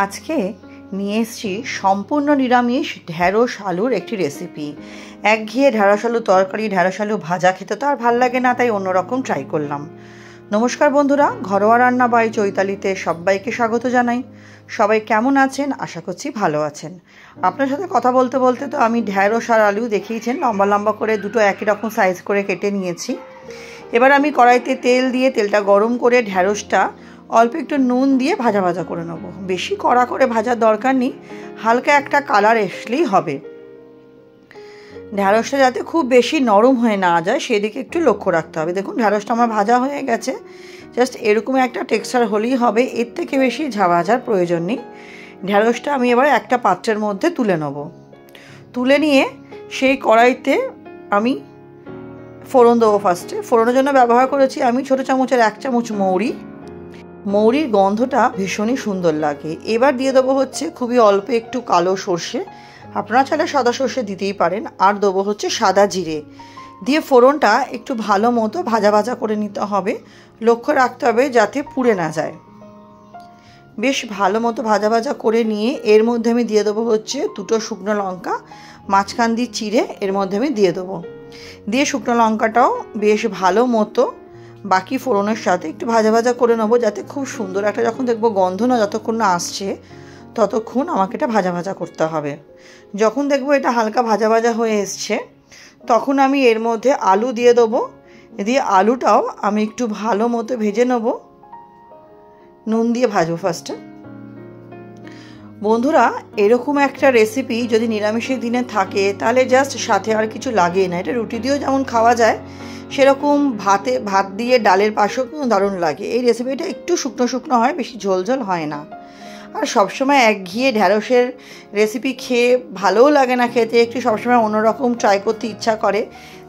আজকে নিয়ে এসেছি সম্পূর্ণ নিরামিষ ঢ্যাঁড়স আলুর একটি রেসিপি। একঘেয়ে ঢ্যাঁড়স আলু তরকারি, ঢ্যাঁড়স আলু ভাজা খেতে তো আর ভাল লাগে না, তাই অন্যরকম ট্রাই করলাম। নমস্কার বন্ধুরা, ঘরোয়া রান্না বাই চৈতালিতে সবাইকে স্বাগত জানাই। সবাই কেমন আছেন? আশা করছি ভালো আছেন। আপনার সাথে কথা বলতে বলতে তো আমি ঢ্যাঁড়স আর আলু দেখিয়েছেন লম্বা লম্বা করে দুটো একই রকম সাইজ করে কেটে নিয়েছি। এবার আমি কড়াইতে তেল দিয়ে তেলটা গরম করে ঢ্যাঁড়সটা অল্প একটু নুন দিয়ে ভাজা ভাজা করে নেব। বেশি কড়া করে ভাজার দরকার নেই, হালকা একটা কালার আসলেই হবে। ঢ্যাঁড়সটা যাতে খুব বেশি নরম হয়ে না যায় সেদিকে একটু লক্ষ্য রাখতে হবে। দেখুন ঢ্যাঁড়সটা আমার ভাজা হয়ে গেছে, জাস্ট এরকম একটা টেক্সচার হলেই হবে, এর থেকে বেশি ভাজার প্রয়োজন নেই। ঢ্যাঁড়সটা আমি এবার একটা পাত্রের মধ্যে তুলে নেব। তুলে নিয়ে সেই কড়াইতে আমি ফোড়ন দেবো। ফার্স্টে ফোড়নের জন্য ব্যবহার করেছি আমি ছোটো চামচের 1 চামচ মৌরি। মৌরির গন্ধটা ভীষণই সুন্দর লাগে। এবার দিয়ে দেবো হচ্ছে খুবই অল্প একটু কালো সর্ষে, আপনারা চাইলে সাদা সর্ষে দিতেই পারেন। আর দেবো হচ্ছে সাদা জিরে দিয়ে ফোড়নটা একটু ভালো মতো ভাজা ভাজা করে নিতে হবে। লক্ষ্য রাখতে হবে যাতে পুড়ে না যায়। বেশ ভালো মতো ভাজা ভাজা করে নিয়ে এর মধ্যে আমি দিয়ে দেবো হচ্ছে 2টো শুকনো লঙ্কা মাঝখান দিয়ে চিড়ে এর মধ্যে আমি দিয়ে দেবো। দিয়ে শুকনো লঙ্কাটাও বেশ ভালো মতো বাকি ফোড়নের সাথে একটু ভাজা ভাজা করে নেবো, যাতে খুব সুন্দর একটা যখন দেখবো গন্ধ না যতক্ষণ না আসছে ততক্ষণ আমাকে এটা ভাজা ভাজা করতে হবে। যখন দেখবো এটা হালকা ভাজা ভাজা হয়ে এসছে তখন আমি এর মধ্যে আলু দিয়ে দেবো। দিয়ে আলুটাও আমি একটু ভালো মতো ভেজে নেব, নুন দিয়ে ভাজবো ফার্স্টে। বন্ধুরা, এরকম একটা রেসিপি যদি নিরামিষের দিনে থাকে তাহলে জাস্ট সাথে আর কিছু লাগে না। এটা রুটি দিয়েও যেমন খাওয়া যায়, সেরকম ভাত দিয়ে ডালের পাশেও কিন্তু দারুণ লাগে। এই রেসিপিটা একটু শুকনো শুকনো হয়, বেশি ঝোল ঝোল হয় না। আর সবসময় একঘেয়ে ঢ্যাঁড়সের রেসিপি খেয়ে ভালোও লাগে না খেতে, একটু সবসময় অন্যরকম ট্রাই করতে ইচ্ছা করে।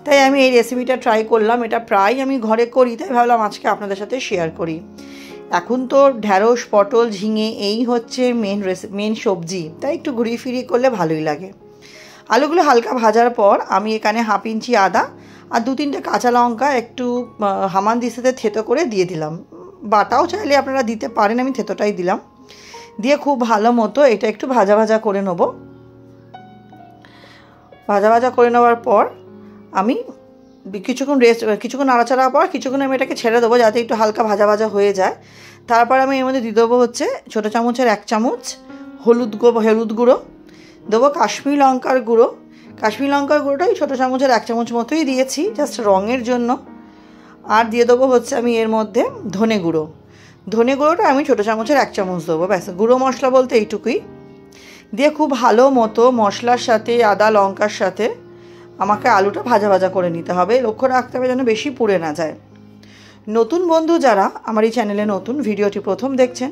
তাই আমি এই রেসিপিটা ট্রাই করলাম। এটা প্রায় আমি ঘরে করি, তাই ভাবলাম আজকে আপনাদের সাথে শেয়ার করি। এখন তো ঢ্যাঁড়স, পটল, ঝিঙে এই হচ্ছে মেন সবজি, তাই একটু ঘুরিয়ে ফিরিয়ে করলে ভালোই লাগে। আলুগুলো হালকা ভাজার পর আমি এখানে 1/2 ইঞ্চি আদা আর 2-3টে কাঁচা লঙ্কা একটু হামানদিস্তাতে থেতো করে দিয়ে দিলাম। বাটাও চাইলে আপনারা দিতে পারেন, আমি থেতোটাই দিলাম। দিয়ে খুব ভালো মতো এটা একটু ভাজা ভাজা করে নেব। ভাজা ভাজা করে নেওয়ার পর আমি কিছুক্ষণ নাড়াচাড়া পর কিছুক্ষণ আমি এটাকে ছেড়ে দেবো যাতে একটু হালকা ভাজা ভাজা হয়ে যায়। তারপর আমি এর মধ্যে দিয়ে দেবো হচ্ছে ছোটো চামচের 1 চামচ হলুদ গুঁড়ো দেবো, কাশ্মীরি লঙ্কার গুঁড়োটাই ছোটো চামচের 1 চামচ মতোই দিয়েছি জাস্ট রঙের জন্য। আর দিয়ে দেবো হচ্ছে আমি এর মধ্যে ধনে গুঁড়োটা আমি ছোটো চামচের 1 চামচ দেবো। ব্যাস, গুঁড়ো মশলা বলতে এইটুকুই। দিয়ে খুব ভালো মতো মশলার সাথে আদা লঙ্কার সাথে আমাকে আলুটা ভাজা ভাজা করে নিতে হবে। লক্ষ্য রাখতে হবে যেন বেশি পুড়ে না যায়। নতুন বন্ধু যারা আমার এই চ্যানেলে নতুন, ভিডিওটি প্রথম দেখছেন,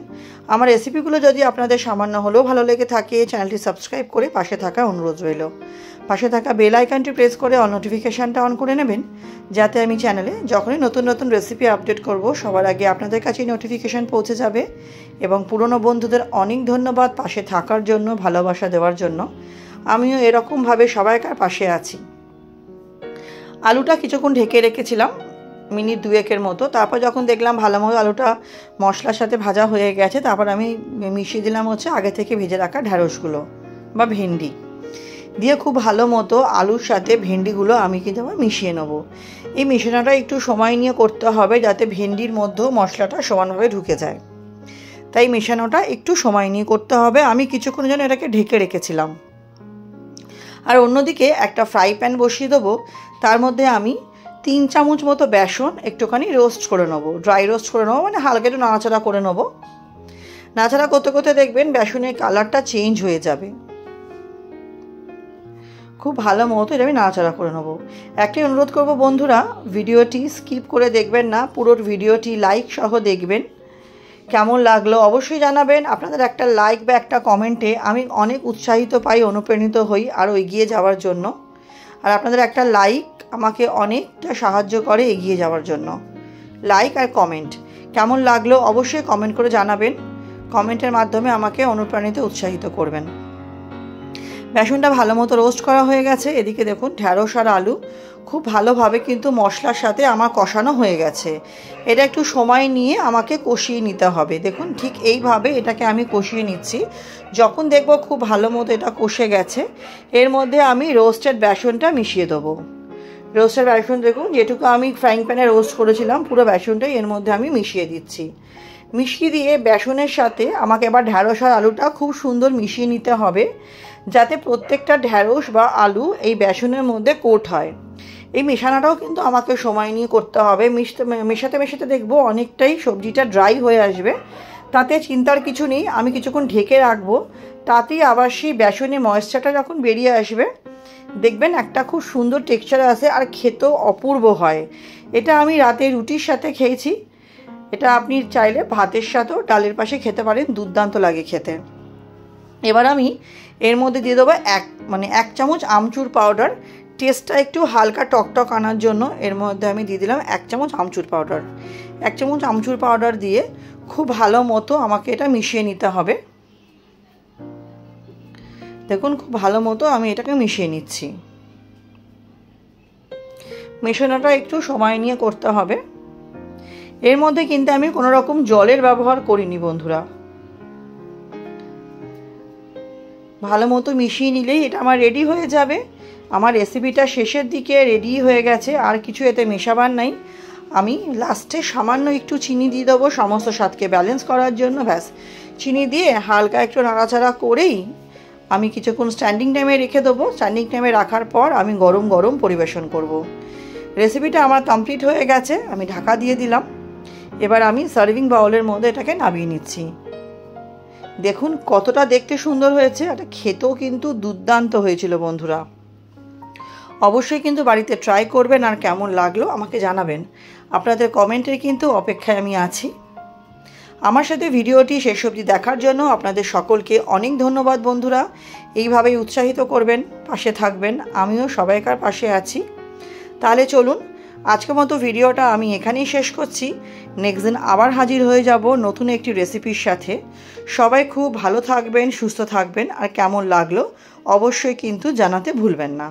আমার রেসিপিগুলো যদি আপনাদের সামান্য হলেও ভালো লেগে থাকে চ্যানেলটি সাবস্ক্রাইব করে পাশে থাকা অনুরোধ রইল। পাশে থাকা বেল আইকনটি প্রেস করে অল নোটিফিকেশানটা অন করে নেবেন, যাতে আমি চ্যানেলে যখনই নতুন নতুন রেসিপি আপডেট করব সবার আগে আপনাদের কাছে নোটিফিকেশান পৌঁছে যাবে। এবং পুরনো বন্ধুদের অনেক ধন্যবাদ পাশে থাকার জন্য, ভালোবাসা দেওয়ার জন্য। আমিও এরকমভাবে সবাইকার পাশে আছি। আলুটা কিছুক্ষণ ঢেকে রেখেছিলাম, মিনিট 2-1 মতো। তারপর যখন দেখলাম ভালো মতো আলুটা মশলার সাথে ভাজা হয়ে গেছে, তারপর আমি মিশিয়ে দিলাম হচ্ছে আগে থেকে ভেজে রাখা ঢ্যাঁড়সগুলো বা ভেন্ডি। দিয়ে খুব ভালো মতো আলুর সাথে ভেন্ডিগুলো আমি কিন্তু আবার মিশিয়ে নেব। এই মিশানোটা একটু সময় নিয়ে করতে হবে যাতে ভেন্ডির মধ্যেও মশলাটা সমানভাবে ঢুকে যায়, তাই মেশানোটা একটু সময় নিয়ে করতে হবে। আমি কিছুক্ষণের জন্য এটাকে ঢেকে রেখেছিলাম। আর অন্যদিকে একটা ফ্রাই প্যান বসিয়ে দেবো, তার মধ্যে আমি 3 চামচ মতো বেসন একটুখানি রোস্ট করে নেবো, ড্রাই রোস্ট করে নেবো, মানে হালকা একটু নাড়াচাড়া করে নেবো। নাড়াচাড়া করতে করতে দেখবেন বেসনের কালারটা চেঞ্জ হয়ে যাবে। খুব ভালো মতো এটা আমি নাড়াচাড়া করে নেবো। একটাই অনুরোধ করব বন্ধুরা, ভিডিওটি স্কিপ করে দেখবেন না, পুরো ভিডিওটি লাইক সহ দেখবেন। কেমন লাগলো অবশ্যই জানাবেন। আপনাদের একটা লাইক বা একটা কমেন্টে আমি অনেক উৎসাহিত পাই, অনুপ্রাণিত হই আরও এগিয়ে যাওয়ার জন্য। আর আপনাদের একটা লাইক আমাকে অনেকটা সাহায্য করে এগিয়ে যাওয়ার জন্য। লাইক আর কমেন্ট কেমন লাগলো অবশ্যই কমেন্ট করে জানাবেন। কমেন্টের মাধ্যমে আমাকে অনুপ্রাণিত উৎসাহিত করবেন। বেসনটা ভালো মতো রোস্ট করা হয়ে গেছে। এদিকে দেখুন ঢ্যাঁড়স আর আলু খুব ভালোভাবে কিন্তু মশলার সাথে আমার কষানো হয়ে গেছে। এটা একটু সময় নিয়ে আমাকে কষিয়ে নিতে হবে। দেখুন ঠিক এইভাবে এটাকে আমি কষিয়ে নিচ্ছি। যখন দেখব খুব ভালো মতো এটা কষে গেছে, এর মধ্যে আমি রোস্টেড বেসনটা মিশিয়ে দেবো। রোস্টেড বেসন দেখুন যেটুকু আমি ফ্রাইং প্যানে রোস্ট করেছিলাম পুরো বেসনটাই এর মধ্যে আমি মিশিয়ে দিচ্ছি। মিশিয়ে দিয়ে বেসনের সাথে আমাকে এবার ঢ্যাঁড়স আর আলুটা খুব সুন্দর মিশিয়ে নিতে হবে, যাতে প্রত্যেকটা ঢ্যাঁড়স বা আলু এই বেসনের মধ্যে কোট হয়। এই মেশানোটাও কিন্তু আমাকে সময় নিয়ে করতে হবে। মেশাতে মেশাতে দেখবো অনেকটাই সবজিটা ড্রাই হয়ে আসবে, তাতে চিন্তার কিছু নেই। আমি কিছুক্ষণ ঢেকে রাখবো, তাতেই আবার সেই বেসনের ময়েশ্চারটা যখন বেরিয়ে আসবে দেখবেন একটা খুব সুন্দর টেক্সচার আসে আর খেতেও অপূর্ব হয়। এটা আমি রাতে রুটির সাথে খেয়েছি, এটা আপনি চাইলে ভাতের সাথেও ডালের পাশে খেতে পারেন, দুর্দান্ত লাগে খেতে। এবার আমি এর মধ্যে দিয়ে দেবো এক চামচ আমচুর পাউডার। টেস্টটা একটু হালকা টকটক আনার জন্য এর মধ্যে আমি দিয়ে দিলাম 1 চামচ আমচুর পাউডার। 1 চামচ আমচুর পাউডার দিয়ে খুব ভালো মতো আমাকে এটা মিশিয়ে নিতে হবে। দেখুন খুব ভালো মতো আমি এটাকে মিশিয়ে নিচ্ছি। মেশানোটা একটু সময় নিয়ে করতে হবে। এর মধ্যে কিন্তু আমি কোনো রকম জলের ব্যবহার করিনি বন্ধুরা। ভালো মতো মিশিয়ে নিলেই এটা আমার রেডি হয়ে যাবে। আমার রেসিপিটা শেষের দিকে রেডি হয়ে গেছে, আর কিছু এতে মেশাবার নাই। আমি লাস্টে সামান্য একটু চিনি দিয়ে দেবো সমস্ত স্বাদকে ব্যালেন্স করার জন্য। ব্যাস, চিনি দিয়ে হালকা একটু নাড়াচাড়া করেই আমি কিছুক্ষণ স্ট্যান্ডিং টাইমে রেখে দেবো। স্ট্যান্ডিং টাইমে রাখার পর আমি গরম গরম পরিবেশন করব। রেসিপিটা আমার কমপ্লিট হয়ে গেছে, আমি ঢাকা দিয়ে দিলাম। এবার আমি সার্ভিং বাউলের মধ্যে এটাকে নামিয়ে নিচ্ছি। দেখুন কতটা দেখতে সুন্দর হয়েছে, এটা খেতেও কিন্তু দুর্দান্ত হয়েছিল বন্ধুরা। অবশ্যই কিন্তু বাড়িতে ট্রাই করবেন, আর কেমন লাগলো আমাকে জানাবেন। আপনাদের কমেন্টের কিন্তু অপেক্ষায় আমি আছি। আমার সাথে ভিডিওটি শেষ অবধি দেখার জন্য আপনাদের সকলকে অনেক ধন্যবাদ বন্ধুরা। এইভাবেই উৎসাহিত করবেন, পাশে থাকবেন, আমিও সবাইকার পাশে আছি। তাহলে চলুন আজকের মতো ভিডিওটা আমি এখানেই শেষ করছি। নেক্সট দিন আবার হাজির হয়ে যাব নতুন একটি রেসিপির সাথে। সবাই খুব ভালো থাকবেন, সুস্থ থাকবেন, আর কেমন লাগলো অবশ্যই কিন্তু জানাতে ভুলবেন না।